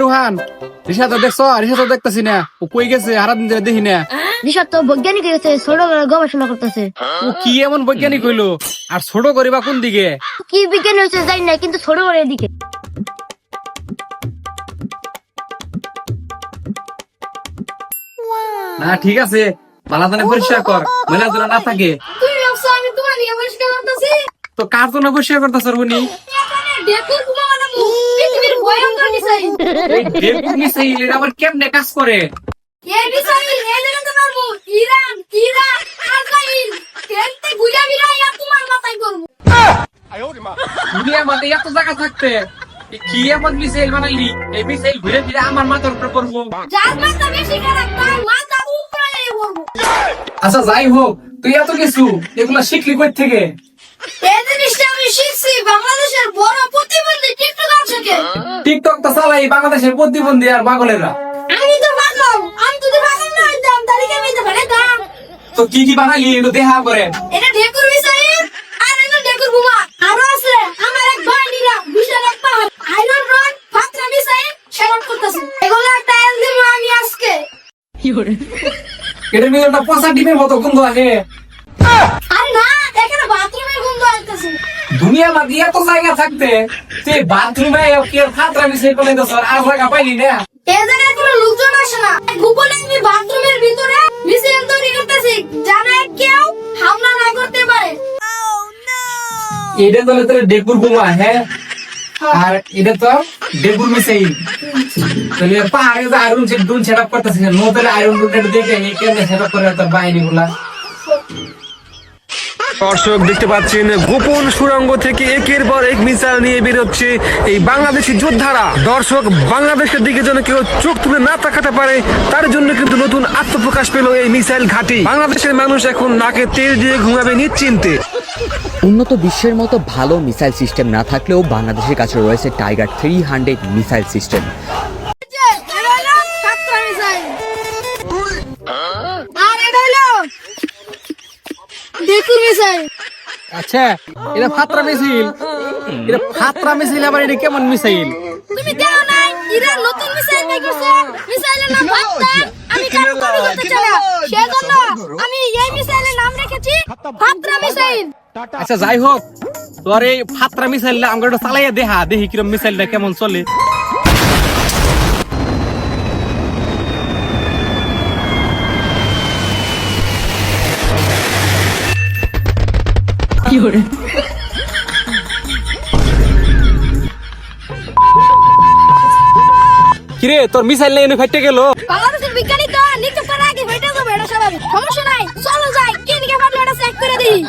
রুহান, রিশা তো দেখছো? রিশা তো দেখতেছি না, ও কই গেছে? হারা দিন ধরে দেখি না। রিশা তো বৈজ্ঞানিক হয়েছে, ছোট করে গবেষণা করতেছে। ও কি এমন বৈজ্ঞানিক হইলো? আর ছোট করিবা কোন দিকে? কি বিজ্ঞানী হয়েছে জানি না, কিন্তু ছোট করে এদিকে। না ঠিক আছে, মালাদানে পরিষ্কার কর, ময়লা তোরা না থাকে। তুই ভাবছো আমি তোমার নিয়ে পরিষ্কার করতেছি? তো কার জন্য পরিষ্কার করতেছ উনি? ডেকুর বোমা বানাবো, পৃথিবীর ভয়ঙ্কর মিসাইল। এই ডেকুর মিসাইল এটা আবার কেমনে কাজ করে? এই মিসাইল এলেতে পারবো ইরান, ইরাক, ইসরায়েল, খেলতে গুজা বিরাইয়া তোমার মাথায় করবো। দুনিয়ার মধ্যে এত জায়গা থাকতে কি এমন মিসাইল বানাইলি? এই মিসাইল ঘুরে ফিরে আমার মাথার উপরে পড়বো। যার মাথা বেশি খারাপ তার মাথা উপরে পড়বো। আচ্ছা যাই হোক, তুই এত কিছু এগুলা শিখলি কই থেকে? এই জিনিসটা আমি শিখছি বাংলাদেশের বড় প্রতিবন্ধী টিকটকার থেকে। টিকটক তো চালাই বাংলাদেশের প্রতিবন্ধী আর পাগলেরা। আমি তো পাগল, আমি যদি পাগল না হইতাম তাহলে কি আমি তো বানাইতাম? তো কি কি বানাইলি একটু দেখা করে? এটা ঢেকুর মিসাইল, আর এটা ঢেকুর বোমা। আরো আছে আমার এক ভাই নিরা বিশাল এক পাহাড় আয়রন রড ফাত্রা মিসাইল শেয়ার করতেছে। এগুলো একটা এলদিম আমি আজকে। এটা নিয়ে একটা পচা ডিমের মতো গন্ধ আসে। আর না, এখানে বাথরুমের গন্ধ আসতেছে। দুনিয়ার মধ্যে এত জায়গা থাকতে তুই বাথরুমে কি ফাত্রা মিসাইল বানাইতেছ? আর জায়গা পাইলি না? এই জায়গায় কোনো লোকজন আসে না। গোপনে আমি বাথরুমের ভিতরে মিসাইল তৈরি করতেছি, জানে কেউ হামলা না করতে পারে। এটা তো তোর ডেকুর বোমা, হ্যাঁ, আর এটা তো ডেকুর মিসাইল। তাহলে পাহাড়ে যে আয়রন ড্রোন সেটআপ করতেছিস, নতুন আয়রন ড্রোন দেখে এই কেমনে সেটআপ করে তোর বাহিনী গুলা। দর্শক দেখতে পাচ্ছেন গোপন সুড়ঙ্গ থেকে একের পর এক মিসাইল নিয়ে বেরোচ্ছে এই বাংলাদেশি যোদ্ধারা। দর্শক, বাংলাদেশের দিকে যেন কেউ চোখ তুলে না তাকাতে পারে তার জন্য কিন্তু নতুন আত্মপ্রকাশ পেল এই মিসাইল ঘাঁটি। বাংলাদেশের মানুষ এখন নাকে তেল দিয়ে ঘুমাবে নিশ্চিন্তে। উন্নত বিশ্বের মতো ভালো মিসাইল সিস্টেম না থাকলেও বাংলাদেশের কাছে রয়েছে টাইগার 300 মিসাইল সিস্টেম। আচ্ছা, এটা ফাত্রা মিসাইল। এটা ফাত্রা মিসাইল, আবার এটা কেমন মিসাইল? তুমি জানো না ইরান নতুন মিসাইল বের করছে, মিসাইলের নাম ফাত্রা। আমি কারণ তৈরি করতে চাই না, সেজন্য আমি এই মিসাইলের নাম রেখেছি ফাত্রা মিসাইল। আচ্ছা যাই হোক, তোর এই ফাত্রা মিসাইলটা আমরা একটু চালাইয়া দেখি কিরম মিসাইলটা কেমন চলে। কিরে, তোর মিসাইল নিয়ে ফাইটে গেল? বাংলাদেশের বিজ্ঞানী তো নিচে করার আগে হইতে যাবে, এটা স্বাভাবিক। সমস্যা নাই, চলো যাই, কে নিকে পারলো এটা চেক করে দিই।